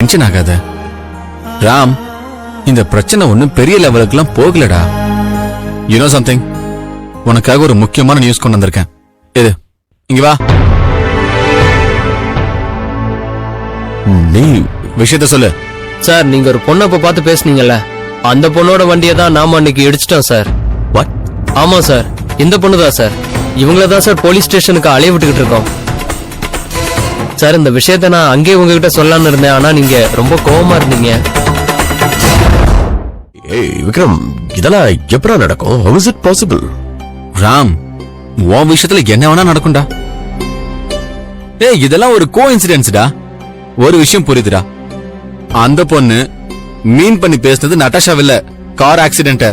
Tension ஆகாத ராம். இந்த பிரச்சனை ஒண்ணும் பெரிய லெவலுக்குலாம் போகலடா. யூ நோ சம்திங், உனக்காக ஒரு முக்கியமான நியூஸ் கொண்டு வந்திருக்கேன். இது இங்க வா. நீ விஷயத்த சொல்லு. சார், நீங்க ஒரு பொண்ணை இப்ப பார்த்து பேசுனீங்கல்ல, அந்த பொண்ணோட வண்டியை தான் நாம அன்னைக்கு இடிச்சிட்டோம் சார். வாட்? ஆமா சார், இந்த பொண்ணு தான் சார். இவங்கள தான் சார் போலீஸ் ஸ்டேஷனுக்கு அலைய விட்டுக்கிட்டு இருக்கோம் சார். இந்த விஷயத்த நான் அங்கேயே உங்ககிட்ட சொல்லலாம்னு இருந்தேன், ஆனா நீங்க ரொம்ப கோவமா இருந்தீங்க. ஏய் விக்ரம், இதெல்லாம் எப்படா நடக்கும்? How is it possible? Ram, உன் விஷயத்துல என்ன வேணா நடக்கும்டா. ஏய், இதெல்லாம் ஒரு கோ இன்சிடென்ட்ஸ்டா. ஒரு விஷயம் புரியுதுடா, அந்த பொண்ணு மீன் பண்ணி பேசுனது நட்டாஷா இல்ல, கார் ஆக்சிடென்ட்.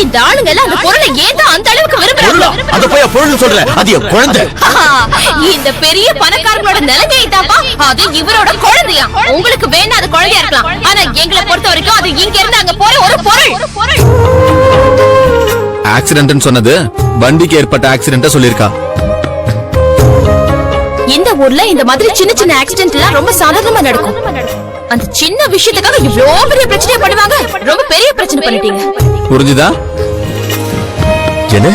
இந்த ஆளுங்க எல்லாம் அந்த பொருளை ஏன் அந்த அளவுக்கு விரும்புறாங்க? அத போய் பொருள் சொல்ற, அது என் குழந்தை. இந்த பெரிய பணக்காரங்களோட நிலைமை தாப்பா, அது இவரோட குழந்தையா. உங்களுக்கு வேணா அது குழந்தையா இருக்கலாம், ஆனா எங்களை பொறுத்த வரைக்கும் அது இங்க இருந்து அங்க போற ஒரு பொருள். ஆக்சிடென்ட்னு சொன்னது வண்டிக்கு ஏற்பட்ட ஆக்சிடென்ட் சொல்லிருக்கா. இந்த ஊர்ல இந்த மாதிரி சின்ன சின்ன ஆக்சிடென்ட் எல்லாம் ரொம்ப சாதாரணமா நடக்கும். அந்த சின்ன விஷயத்துக்காக இவ்வளவு பெரிய பிரச்சனை பண்ணுவாங்க. ரொம்ப பெரிய பிரச்சனை பண்ணிட்டீங்க. புரிஞ்சுதா? என்ன